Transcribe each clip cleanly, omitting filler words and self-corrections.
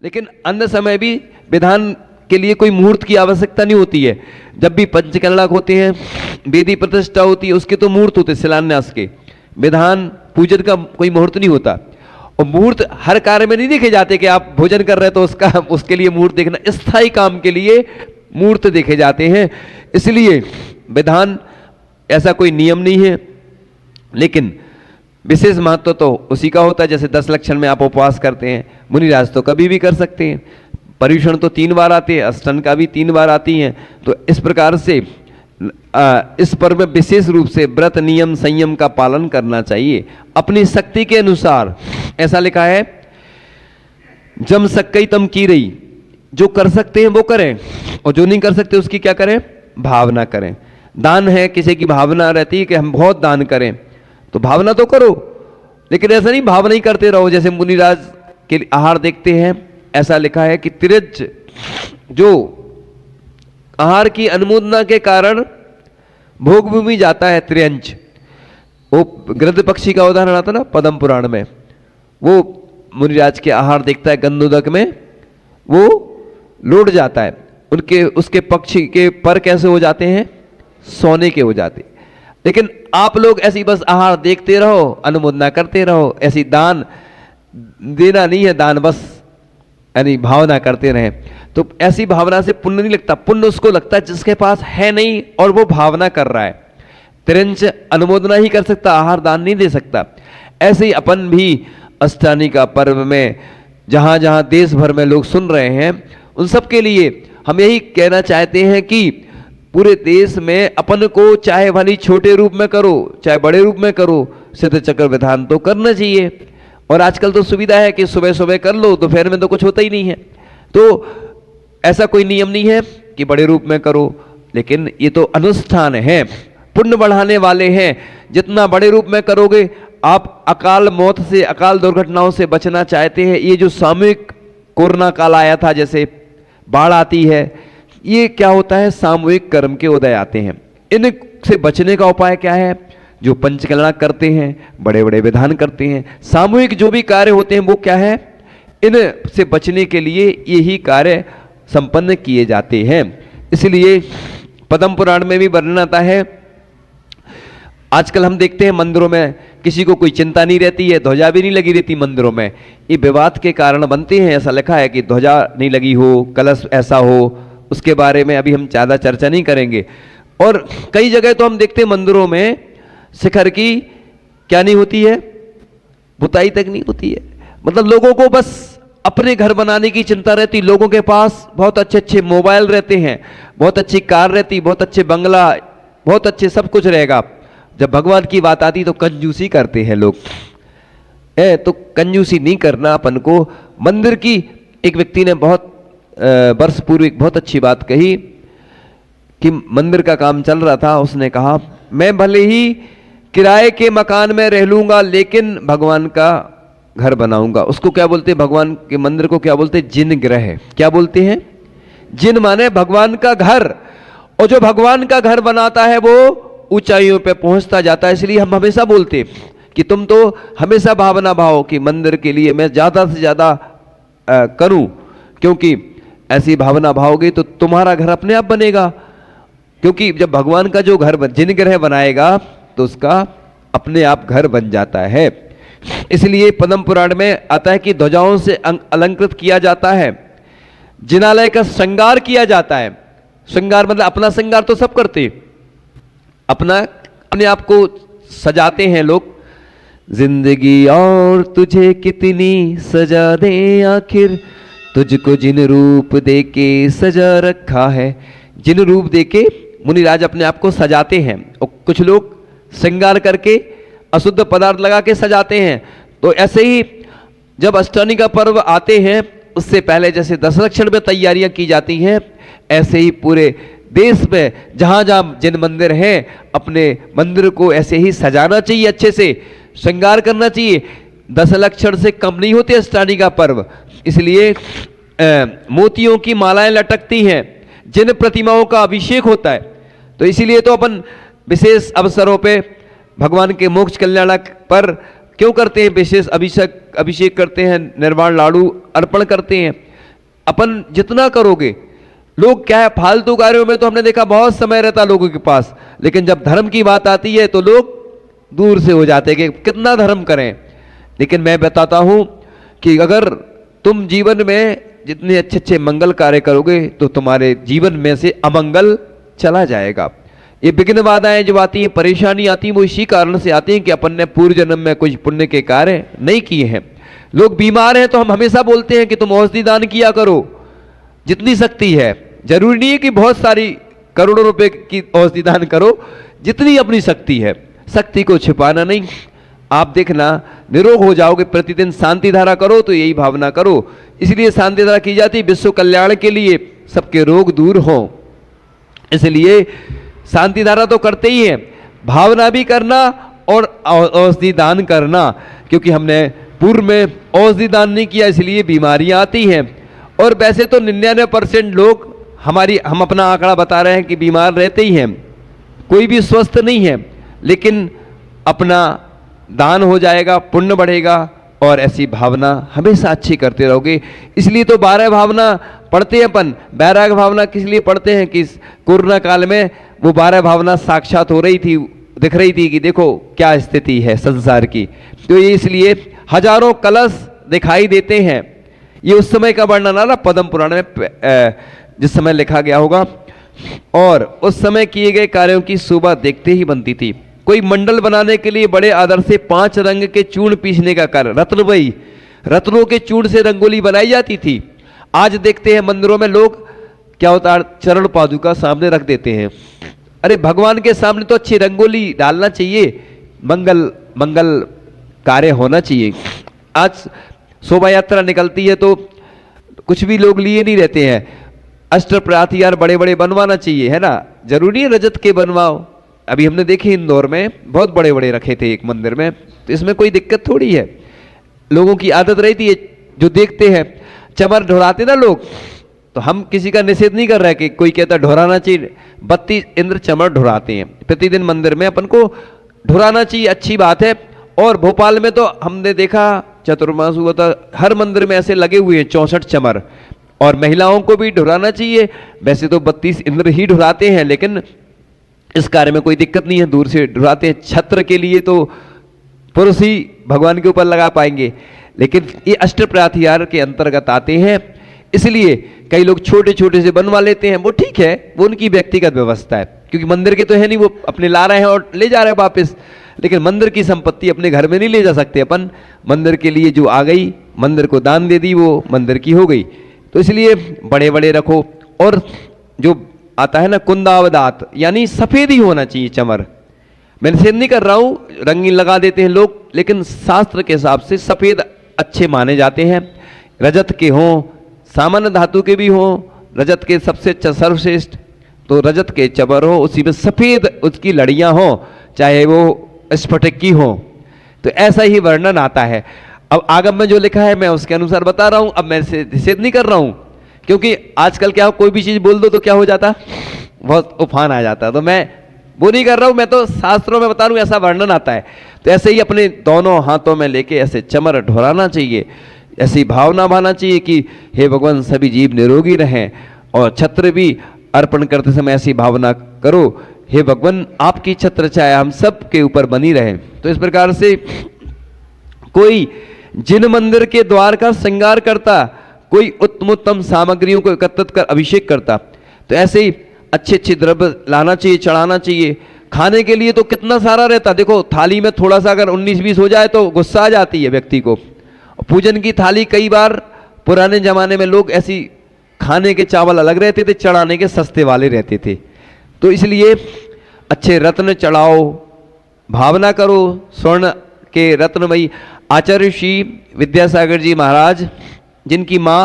लेकिन अन्य समय भी विधान के लिए कोई मुहूर्त की आवश्यकता नहीं होती है। जब भी पंचकल्याणक होते हैं, वेदी प्रतिष्ठा होती है, उसके तो मुहूर्त होते हैं शिलान्यास के। विधान पूजन का कोई मुहूर्त नहीं होता। और मुहूर्त हर कार्य में नहीं देखे जाते कि आप भोजन कर रहे हैं तो उसके लिए मुहूर्त देखना, स्थायी काम के लिए मुहूर्त देखे जाते हैं। इसलिए विधान ऐसा कोई नियम नहीं है, लेकिन विशेष महत्व तो उसी का होता है। जैसे 10 लक्षण में आप उपवास करते हैं, मुनिराज तो कभी भी कर सकते हैं। पर्युषण तो 3 बार आते हैं, अष्टन का भी 3 बार आती हैं। तो इस प्रकार से इस पर्व में विशेष रूप से व्रत नियम संयम का पालन करना चाहिए अपनी शक्ति के अनुसार। ऐसा लिखा है, जम सक्कई तम की रही, जो कर सकते हैं वो करें और जो नहीं कर सकते उसकी क्या करें, भावना करें। दान है, किसी की भावना रहती है कि हम बहुत दान करें, तो भावना तो करो, लेकिन ऐसा नहीं भावना ही करते रहो। जैसे मुनिराज के आहार देखते हैं, ऐसा लिखा है कि तिरज जो आहार की अनुमोदना के कारण भोग भूमि जाता है, त्रियंच, वो गृध पक्षी का उदाहरण आता ना पद्म पुराण में, वो मुनिराज के आहार देखता है गंधोदक में, वो लौट जाता है। उसके पक्षी के पर कैसे हो जाते हैं, सोने के हो जाते। लेकिन आप लोग ऐसी बस आहार देखते रहो, अनुमोदना करते रहो, ऐसी दान देना नहीं है, दान बस यानी भावना करते रहे। तो ऐसी भावना से पुण्य नहीं लगता। पुण्य उसको लगता है जिसके पास है नहीं और वो भावना कर रहा है। तिरंच अनुमोदना ही कर सकता, आहार दान नहीं दे सकता। ऐसे ही अपन भी अष्टानी का पर्व में जहां जहां देश भर में लोग सुन रहे हैं, उन सब के लिए हम यही कहना चाहते हैं कि पूरे देश में अपन को चाहे भली छोटे रूप में करो चाहे बड़े रूप में करो, सिद्ध चक्र विधान तो करना चाहिए। और आजकल तो सुविधा है कि सुबह सुबह कर लो, दोपहर में तो कुछ होता ही नहीं है। तो ऐसा कोई नियम नहीं है कि बड़े रूप में करो, लेकिन ये तो अनुष्ठान है, पुण्य बढ़ाने वाले हैं। जितना बड़े रूप में करोगे, आप अकाल मौत से, अकाल दुर्घटनाओं से बचना चाहते हैं। ये जो सामूहिक कोरोना काल आया था, जैसे बाढ़ आती है, ये क्या होता है, सामूहिक कर्म के उदय आते हैं। इनसे बचने का उपाय क्या है, जो पंचकल्याणक करते हैं, बड़े बड़े विधान करते हैं, सामूहिक जो भी कार्य होते हैं, वो क्या है, इन से बचने के लिए यही कार्य संपन्न किए जाते हैं। इसलिए पद्म पुराण में भी वर्णन आता है। आजकल हम देखते हैं मंदिरों में किसी को कोई चिंता नहीं रहती है, ध्वजा भी नहीं लगी रहती मंदिरों में। ये विवाद के कारण बनते हैं। ऐसा लिखा है कि ध्वजा नहीं लगी हो, कलश ऐसा हो, उसके बारे में अभी हम ज़्यादा चर्चा नहीं करेंगे। और कई जगह तो हम देखते हैं मंदिरों में शिखर की क्या नहीं होती है, बुताई तक नहीं होती है। मतलब लोगों को बस अपने घर बनाने की चिंता रहती। लोगों के पास बहुत अच्छे अच्छे मोबाइल रहते हैं, बहुत अच्छी कार रहती, बहुत अच्छे बंगला, बहुत अच्छे सब कुछ रहेगा। जब भगवान की बात आती तो कंजूसी करते हैं लोग। तो कंजूसी नहीं करना अपन को। मंदिर की एक व्यक्ति ने बहुत वर्ष पूर्व एक बहुत अच्छी बात कही कि मंदिर का काम चल रहा था। उसने कहा, मैं भले ही किराए के मकान में रह लूंगा, लेकिन भगवान का घर बनाऊंगा। उसको क्या बोलते हैं, भगवान के मंदिर को क्या बोलते हैं, जिन ग्रह। क्या बोलते हैं, जिन माने भगवान का घर। और जो भगवान का घर बनाता है वो ऊंचाइयों पे पहुंचता जाता है। इसलिए हम हमेशा बोलते कि तुम तो हमेशा भावना भाव कि मंदिर के लिए मैं ज्यादा से ज्यादा करूं, क्योंकि ऐसी भावना भावोगे तो तुम्हारा घर अपने आप बनेगा। क्योंकि जब भगवान का जो घर जिन ग्रह बनाएगा तो उसका अपने आप घर बन जाता है। इसलिए पद्म पुराण में आता है कि ध्वजाओं से अलंकृत किया जाता है, जिनालय का श्रृंगार किया जाता है। श्रृंगार मतलब अपना श्रृंगार तो सब करते, अपने आप को सजाते हैं लोग। जिंदगी और तुझे कितनी सजा दे आखिर, तुझको जिन रूप देके सजा रखा है। जिन रूप देके मुनिराज अपने आप को सजाते हैं। और कुछ लोग श्रृंगार करके अशुद्ध पदार्थ लगा के सजाते हैं। तो ऐसे ही जब अष्टमी का पर्व आते हैं, उससे पहले जैसे 10 लक्षण में तैयारियां की जाती हैं, ऐसे ही पूरे देश में जहां जहां जिन मंदिर हैं, अपने मंदिर को ऐसे ही सजाना चाहिए, अच्छे से श्रृंगार करना चाहिए। 10 लक्षण से कम नहीं होते अष्टमी का पर्व। इसलिए मोतियों की मालाएं लटकती हैं, जिन प्रतिमाओं का अभिषेक होता है। तो इसीलिए तो अपन विशेष अवसरों पे भगवान के मोक्ष कल्याणक पर क्यों करते हैं, विशेष अभिषेक करते हैं, निर्वाण लाडू अर्पण करते हैं। अपन जितना करोगे, लोग क्या है फालतू कार्यों में तो हमने देखा बहुत समय रहता लोगों के पास, लेकिन जब धर्म की बात आती है तो लोग दूर से हो जाते हैं कि कितना धर्म करें। लेकिन मैं बताता हूं कि अगर तुम जीवन में जितने अच्छे अच्छे मंगल कार्य करोगे तो तुम्हारे जीवन में से अमंगल चला जाएगा। ये विघ्न बाधाएं जो आती हैं, परेशानी आती है, वो इसी कारण से आती हैं कि अपन ने पूर्व जन्म में कुछ पुण्य के कार्य नहीं किए हैं। लोग बीमार हैं तो हम हमेशा बोलते हैं कि तुम औषधि दान किया करो जितनी शक्ति है। जरूरी नहीं है कि बहुत सारी करोड़ों रुपए की औषधि दान करो, जितनी अपनी शक्ति है। शक्ति को छिपाना नहीं। आप देखना निरोग हो जाओगे, प्रतिदिन शांति धारा करो तो यही भावना करो। इसलिए शांति धारा की जाती है विश्व कल्याण के लिए, सबके रोग दूर हो। इसलिए शांति धारा तो करते ही हैं, भावना भी करना और औषधि दान करना, क्योंकि हमने पूर्व में औषधि दान नहीं किया इसलिए बीमारियां आती हैं। और वैसे तो 99% लोग हम अपना आंकड़ा बता रहे हैं कि बीमार रहते ही हैं, कोई भी स्वस्थ नहीं है। लेकिन अपना दान हो जाएगा, पुण्य बढ़ेगा, और ऐसी भावना हमेशा अच्छी करते रहोगे। इसलिए तो 12 भावना पढ़ते हैं अपन। वैराग भावना किस लिए पढ़ते हैं कि कोरोना काल में वो 12 भावना साक्षात हो रही थी, दिख रही थी कि देखो क्या स्थिति है संसार की। तो ये इसलिए हजारों कलश दिखाई देते हैं। ये उस समय का वर्णन आ रहा पद्म पुराण में, जिस समय लिखा गया होगा। और उस समय किए गए कार्यों की शोभा देखते ही बनती थी। कोई मंडल बनाने के लिए बड़े आदर से 5 रंग के चूर्ण पीसने का कार्य, रत्नमयी रत्नों के चूर्ण से रंगोली बनाई जाती थी। आज देखते हैं मंदिरों में लोग क्या होता है, चरण पादुका सामने रख देते हैं। अरे भगवान के सामने तो अच्छी रंगोली डालना चाहिए, मंगल कार्य होना चाहिए। आज शोभा यात्रा निकलती है तो कुछ भी लोग लिए नहीं रहते हैं, अष्टप्रधान यार बड़े बड़े बनवाना चाहिए, है ना। जरूरी है रजत के बनवाओ। अभी हमने देखे इंदौर में बहुत बड़े बड़े रखे थे एक मंदिर में, तो इसमें कोई दिक्कत थोड़ी है। लोगों की आदत रही थी जो देखते हैं चमर ढोराते ना लोग, तो हम किसी का निषेध नहीं कर रहे कि कोई कहता ढोराना चाहिए। 32 इंद्र चमर ढोराते हैं प्रतिदिन मंदिर में, अपन को ढोराना चाहिए, अच्छी बात है। और भोपाल में तो हमने देखा चतुर्मास हुआ था, हर मंदिर में ऐसे लगे हुए हैं 64 चमर, और महिलाओं को भी ढुराना चाहिए। वैसे तो 32 इंद्र ही ढुराते हैं, लेकिन इस कार्य में कोई दिक्कत नहीं है, दूर से ढुराते हैं। छत्र के लिए तो पुरुष ही भगवान के ऊपर लगा पाएंगे, लेकिन ये अष्टप्रधान के अंतर्गत आते हैं। इसलिए कई लोग छोटे छोटे से बनवा लेते हैं, वो ठीक है, वो उनकी व्यक्तिगत व्यवस्था है, क्योंकि मंदिर के तो है नहीं, वो अपने ला रहे हैं और ले जा रहे हैं वापस। लेकिन मंदिर की संपत्ति अपने घर में नहीं ले जा सकते अपन। मंदिर के लिए जो आ गई, मंदिर को दान दे दी, वो मंदिर की हो गई। तो इसलिए बड़े बड़े रखो। और जो आता है ना कुंदावदात, यानी सफेद ही होना चाहिए चमर। मैं निषेध नहीं कर रहा हूं, रंगीन लगा देते हैं लोग, लेकिन शास्त्र के हिसाब से सफेद अच्छे माने जाते हैं। रजत के हों, सामान्य धातु के भी हों, रजत के सबसे अच्छा सर्वश्रेष्ठ तो रजत के चमर हो, उसी में सफेद उसकी लड़ियां हों, चाहे वो स्फटिक की हो। तो ऐसा ही वर्णन आता है। अब आगम में जो लिखा है मैं उसके अनुसार बता रहा हूं। अब मैं निषेध नहीं कर रहा हूं, क्योंकि आजकल क्या कोई भी चीज बोल दो तो क्या हो जाता, बहुत उफान आ जाता। तो मैं वो नहीं कर रहा हूं, मैं तो शास्त्रों में बता रहा हूं, ऐसा वर्णन आता है। तो ऐसे ही अपने दोनों हाथों में लेके ऐसे चमर ढोराना चाहिए, ऐसी भावना भाना चाहिए कि हे भगवान सभी जीव निरोगी रहें। और छत्र भी अर्पण करते समय ऐसी भावना करो, हे भगवान आपकी छत्र छाया हम सब के ऊपर बनी रहे। तो इस प्रकार से कोई जिन मंदिर के द्वार का श्रृंगार करता, कोई उत्तम उत्तम सामग्रियों को एकत्रित कर अभिषेक करता, तो ऐसे ही अच्छे अच्छे द्रव्य लाना चाहिए, चढ़ाना चाहिए। खाने के लिए तो कितना सारा रहता, देखो थाली में थोड़ा सा अगर 19-20 हो जाए तो गुस्सा आ जाती है व्यक्ति को। पूजन की थाली कई बार पुराने जमाने में लोग ऐसी खाने के चावल अलग रहते थे, चढ़ाने के सस्ते वाले रहते थे। तो इसलिए अच्छे रत्न चढ़ाओ, भावना करो स्वर्ण के रत्नमयी। आचार्य श्री विद्यासागर जी महाराज, जिनकी माँ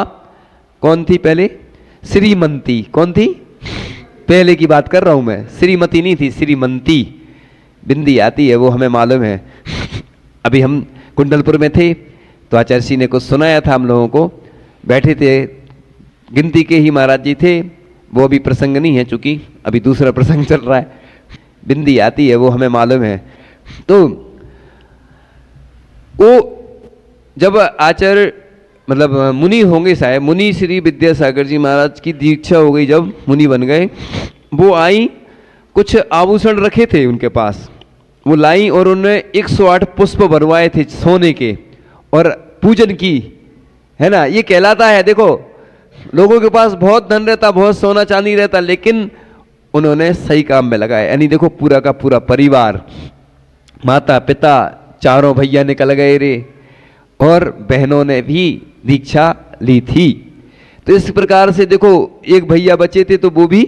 कौन थी पहले, श्रीमंती, कौन थी पहले की बात कर रहा हूं मैं, श्रीमती नहीं थी, श्रीमंती। बिंदी आती है वो हमें मालूम है। अभी हम कुंडलपुर में थे तो आचार्य जी ने कुछ सुनाया था हम लोगों को, बैठे थे, गिनती के ही महाराज जी थे। वो अभी प्रसंग नहीं है, चूंकि अभी दूसरा प्रसंग चल रहा है। बिंदी आती है वो हमें मालूम है। तो वो जब आचार्य मतलब मुनि होंगे शायद, मुनि श्री विद्यासागर जी महाराज की दीक्षा हो गई, जब मुनि बन गए, वो आई, कुछ आभूषण रखे थे उनके पास, वो लाई और उन्होंने 108 पुष्प बनवाए थे सोने के और पूजन की, है ना। ये कहलाता है, देखो लोगों के पास बहुत धन रहता, बहुत सोना चांदी रहता, लेकिन उन्होंने सही काम में लगाया। यानी देखो पूरा का पूरा परिवार, माता पिता चारों भैया निकल गए रे, और बहनों ने भी दीक्षा ली थी। तो इस प्रकार से देखो एक भैया बचे थे तो वो भी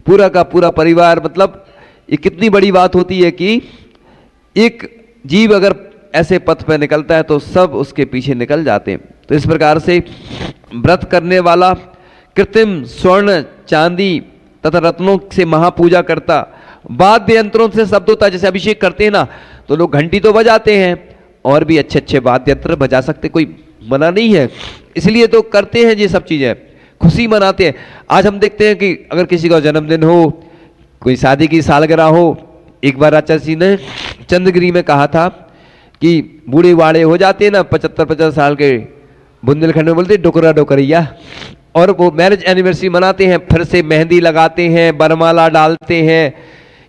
पूरा का पूरा परिवार, मतलब ये कितनी बड़ी बात होती है कि एक जीव अगर ऐसे पथ पे निकलता है तो सब उसके पीछे निकल जाते हैं। तो इस प्रकार से व्रत करने वाला कृत्रिम स्वर्ण चांदी तथा रत्नों से महापूजा करता, वाद्य यंत्रों से शब्द होता है, जैसे अभिषेक करते हैं ना तो लोग घंटी तो बजाते हैं और भी अच्छे अच्छे वाद्य यंत्र बजा सकते, कोई मना नहीं है, इसलिए तो करते हैं ये सब चीजें, खुशी मनाते हैं। आज हम देखते हैं कि अगर किसी का जन्मदिन हो, कोई शादी की सालगिरह हो, एक बार आचार्य जी ने चंद्रगिरी में कहा था कि बूढ़े वाड़े हो जाते हैं ना 75-50 साल के, बुंदेलखंड में बोलते डोकरा डोकरिया, और वो मैरिज एनिवर्सरी मनाते हैं, फिर से मेहंदी लगाते हैं, बरमाला डालते हैं।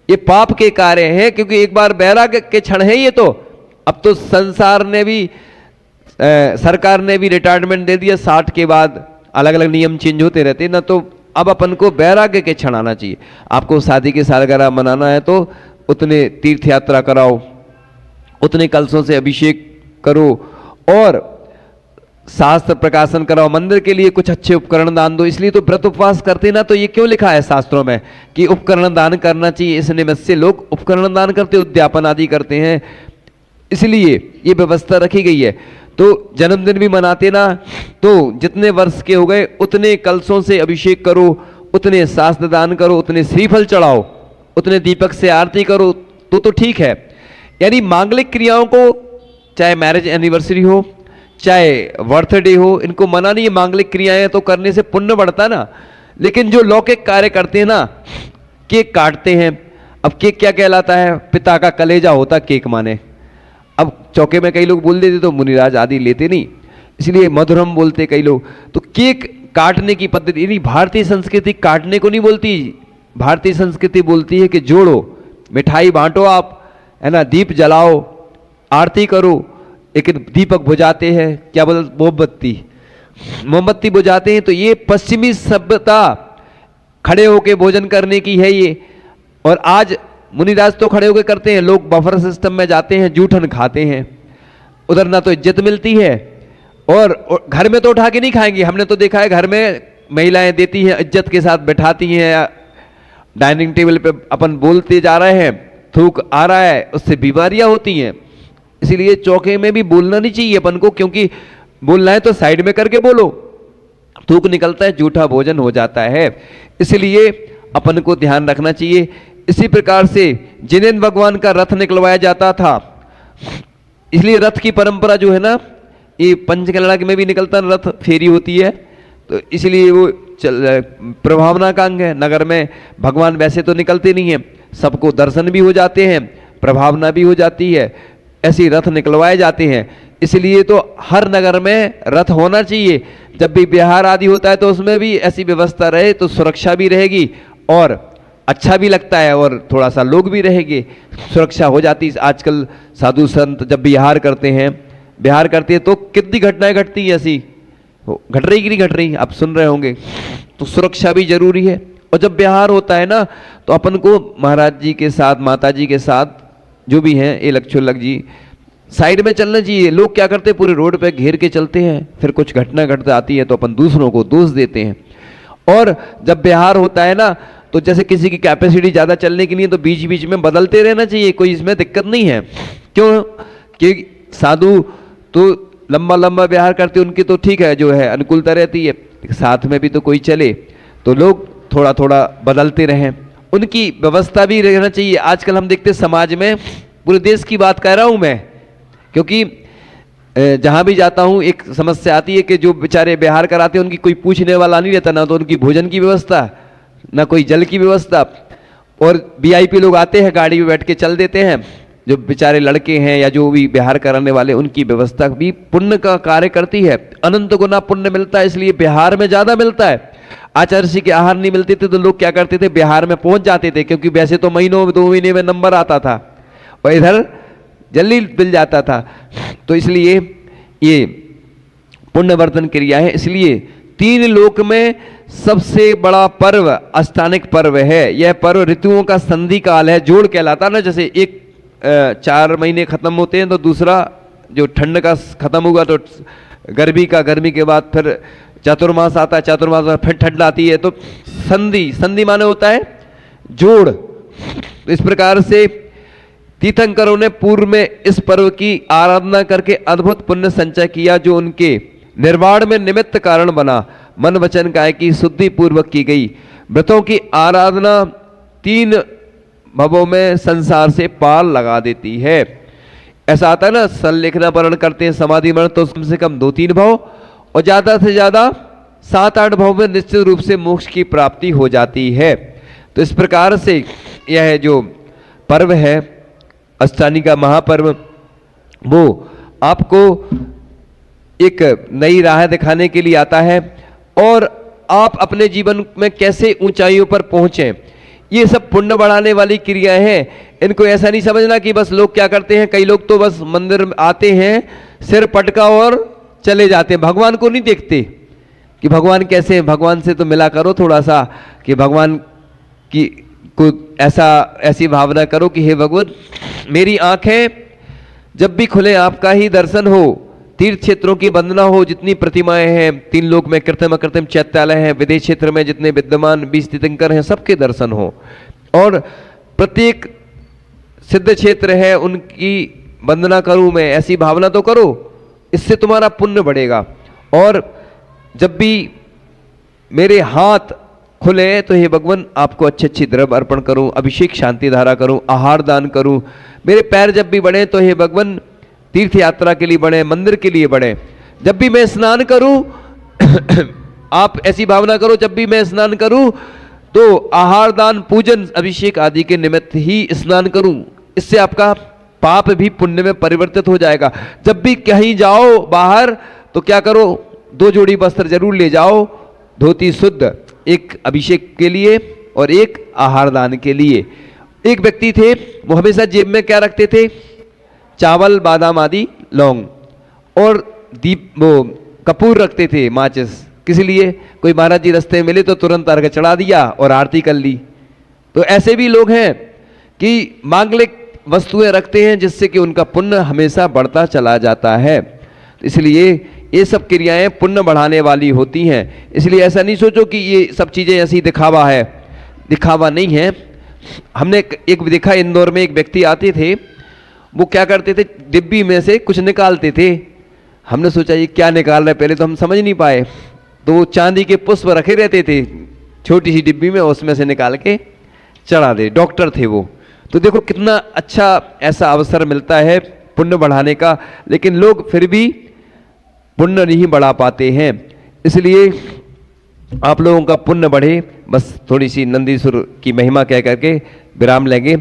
ये पाप के कार्य हैं, क्योंकि एक बार वैराग्य के क्षण है ये। तो अब तो संसार ने भी सरकार ने भी रिटायरमेंट दे दिया, 60 के बाद अलग अलग नियम चेंज होते रहते हैं ना, तो अब अपन को वैराग्य के क्षण आना चाहिए। आपको शादी की सालगिरह मनाना है तो उतने तीर्थ यात्रा कराओ, उतने कलशों से अभिषेक करो और शास्त्र प्रकाशन कराओ, मंदिर के लिए कुछ अच्छे उपकरण दान दो। इसलिए तो व्रत उपवास करते ना, तो ये क्यों लिखा है शास्त्रों में कि उपकरण दान करना चाहिए, इस निमित्त से लोग उपकरण दान करते, उद्यापन आदि करते हैं, इसलिए ये व्यवस्था रखी गई है। तो जन्मदिन भी मनाते ना, तो जितने वर्ष के हो गए उतने कलशों से अभिषेक करो, उतने शास्त्र दान करो, उतने श्रीफल चढ़ाओ, उतने दीपक से आरती करो, तो ठीक है। यानी मांगलिक क्रियाओं को, चाहे मैरिज एनिवर्सरी हो, चाहे बर्थडे हो, इनको मना नहीं है, मांगलिक क्रियाएं तो करने से पुण्य बढ़ता ना। लेकिन जो लौकिक कार्य करते हैं ना, केक काटते हैं, अब केक क्या कहलाता है, पिता का कलेजा होता केक माने। अब चौके में कई लोग बोल देते तो मुनिराज आदि लेते नहीं, इसलिए मधुरम बोलते कई लोग। तो केक काटने की पद्धति, यानी भारतीय संस्कृति काटने को नहीं बोलती, भारतीय संस्कृति बोलती है कि जोड़ो, मिठाई बांटो आप, है ना, दीप जलाओ, आरती करो। एक दीपक बुझाते हैं, क्या बोलते, मोमबत्ती बुझाते हैं। तो ये पश्चिमी सभ्यता खड़े होके भोजन करने की है ये। और आज मुनिराज तो खड़े होके करते हैं, लोग बफर सिस्टम में जाते हैं, जूठन खाते हैं, उधर ना तो इज्जत मिलती है, और घर में तो उठा के नहीं खाएंगे। हमने तो देखा है घर में महिलाएं देती हैं, इज्जत के साथ बैठाती हैं, डाइनिंग टेबल पे अपन बोलते जा रहे हैं, थूक आ रहा है, उससे बीमारियां होती हैं। इसीलिए चौके में भी बोलना नहीं चाहिए अपन को, क्योंकि बोलना है तो साइड में करके बोलो, थूक निकलता है, जूठा भोजन हो जाता है। इसलिए अपन को ध्यान रखना चाहिए। इसी प्रकार से जिनेन्द्र भगवान का रथ निकलवाया जाता था, इसलिए रथ की परंपरा जो है ना, ये पंचकल्ला में भी निकलता रथ, फेरी होती है, तो इसलिए वो प्रभावना का अंग है। नगर में भगवान वैसे तो निकलते नहीं है, सबको दर्शन भी हो जाते हैं, प्रभावना भी हो जाती है, ऐसे रथ निकलवाए जाते हैं। इसलिए तो हर नगर में रथ होना चाहिए। जब भी बिहार आदि होता है तो उसमें भी ऐसी व्यवस्था रहे तो सुरक्षा भी रहेगी और अच्छा भी लगता है, और थोड़ा सा लोग भी रहेंगे, सुरक्षा हो जाती है। आजकल साधु संत जब बिहार करते हैं तो कितनी घटनाएं घटती हैं, ऐसी घट रही कि नहीं घट रही, आप सुन रहे होंगे। तो सुरक्षा भी जरूरी है। और जब बिहार होता है ना, तो अपन को महाराज जी के साथ, माता जी के साथ, जो भी हैं ये लक्षुल्लक जी, साइड में चलना चाहिए। लोग क्या करते हैं, पूरे रोड पे घेर के चलते हैं, फिर कुछ घटना घट आती है तो अपन दूसरों को दोष देते हैं। और जब बिहार होता है ना, तो जैसे किसी की कैपेसिटी ज़्यादा चलने के लिए तो बीच बीच में बदलते रहना चाहिए, कोई इसमें दिक्कत नहीं है। क्यों कि साधु तो लंबा लंबा बिहार करते, उनकी तो ठीक है, जो है अनुकूलता रहती है, साथ में भी तो कोई चले, तो लोग थोड़ा थोड़ा बदलते रहें, उनकी व्यवस्था भी रहना चाहिए। आजकल हम देखते समाज में, पूरे देश की बात कर रहा हूँ मैं, क्योंकि जहाँ भी जाता हूँ एक समस्या आती है कि जो बेचारे बिहार कराते हैं उनकी कोई पूछने वाला नहीं रहता, ना तो उनकी भोजन की व्यवस्था, ना कोई जल की व्यवस्था। और वीआईपी लोग आते हैं, गाड़ी में बैठ के चल देते हैं, जो बेचारे लड़के हैं या जो भी बिहार कराने वाले, उनकी व्यवस्था भी पुण्य का कार्य करती है। अनंत गुना पुण्य मिलता है, इसलिए बिहार में ज्यादा मिलता है। आचार्य ऋषि के आहार नहीं मिलते थे तो लोग क्या करते थे, बिहार में पहुंच जाते थे, क्योंकि वैसे तो महीनों में 2 महीने में नंबर आता था और इधर जल्दी मिल जाता था। तो इसलिए ये पुण्यवर्धन क्रिया है। इसलिए 3 लोक में सबसे बड़ा पर्व अष्टानिक पर्व है। यह पर्व ऋतुओं का संधि काल है, जोड़ कहलाता ना। जैसे एक 4 महीने खत्म होते हैं तो दूसरा जो ठंड का खत्म हुआ तो गर्मी का, गर्मी के बाद फिर चातुर्मास आता है, चातुर्मास में फिर ठंड आती है, तो संधि, संधि माने होता है जोड़। तो इस प्रकार से तीर्थंकरों ने पूर्व में इस पर्व की आराधना करके अद्भुत पुण्य संचय किया, जो उनके निर्वाण में निमित्त कारण बना। मन वचन काया की शुद्धि पूर्वक की गई। व्रतों की आराधना 3 भवों में संसार से पार लगा देती है। ऐसा आता है ना, संलेखना वर्ण करते हैं समाधि वर्ण, तो कम से कम 2-3 भव और ज्यादा से ज्यादा 7-8 भव में निश्चित रूप से मोक्ष की प्राप्ति हो जाती है। तो इस प्रकार से यह जो पर्व है अष्टानी का महापर्व, वो आपको एक नई राह दिखाने के लिए आता है और आप अपने जीवन में कैसे ऊंचाइयों पर पहुंचे। ये सब पुण्य बढ़ाने वाली क्रियाएं हैं। इनको ऐसा नहीं समझना कि बस लोग क्या करते हैं, कई लोग तो बस मंदिर में आते हैं, सिर पटका और चले जाते हैं, भगवान को नहीं देखते कि भगवान कैसे हैं। भगवान से तो मिला करो थोड़ा सा, कि भगवान की को ऐसी भावना करो कि हे भगवान, मेरी आंखें जब भी खुले आपका ही दर्शन हो, तीर्थ क्षेत्रों की वंदना हो, जितनी प्रतिमाएं हैं 3 लोक में, कृत्रिम अकृत्रिम चैत्यालय हैं, विदेश क्षेत्र में जितने विद्यमान 20 तीर्थंकर हैं, सबके दर्शन हो, और प्रत्येक सिद्ध क्षेत्र है उनकी वंदना करूं मैं, ऐसी भावना तो करो। इससे तुम्हारा पुण्य बढ़ेगा। और जब भी मेरे हाथ खुले तो हे भगवान आपको अच्छी द्रव्य अर्पण करूं, अभिषेक शांति धारा करूं, आहार दान करूं। मेरे पैर जब भी बढ़े तो हे भगवान तीर्थ यात्रा के लिए बढ़े, मंदिर के लिए बढ़े। जब भी मैं स्नान करूं आप ऐसी भावना करो, जब भी मैं स्नान करूं तो आहार दान, पूजन, अभिषेक आदि के निमित्त ही स्नान करूं। इससे आपका पाप भी पुण्य में परिवर्तित हो जाएगा। जब भी कहीं जाओ बाहर तो क्या करो, 2 जोड़ी वस्त्र जरूर ले जाओ, धोती शुद्ध, एक अभिषेक के लिए और एक आहार दान के लिए। एक व्यक्ति थे, वो हमेशा जेब में क्या रखते थे, चावल, बादाम आदि, लौंग और दीप, वो कपूर रखते थे, माचिस। किस लिए, कोई महाराज जी रास्ते में मिले तो तुरंत अर्घ चढ़ा दिया और आरती कर ली। तो ऐसे भी लोग हैं कि मांगलिक वस्तुएं रखते हैं जिससे कि उनका पुण्य हमेशा बढ़ता चला जाता है। इसलिए ये सब क्रियाएं पुण्य बढ़ाने वाली होती हैं। इसलिए ऐसा नहीं सोचो कि ये सब चीजें ऐसी दिखावा है, दिखावा नहीं है। हमने एक देखा, इंदौर में एक व्यक्ति आते थे, वो क्या करते थे, डिब्बी में से कुछ निकालते थे। हमने सोचा ये क्या निकाल रहे, पहले तो हम समझ नहीं पाए। तो वो चांदी के पुष्प रखे रहते थे छोटी सी डिब्बी में, उसमें से निकाल के चढ़ा दे। डॉक्टर थे वो। तो देखो कितना अच्छा ऐसा अवसर मिलता है पुण्य बढ़ाने का, लेकिन लोग फिर भी पुण्य नहीं बढ़ा पाते हैं। इसलिए आप लोगों का पुण्य बढ़े। बस थोड़ी सी नंदीश्वर की महिमा कह करके विराम लेंगे।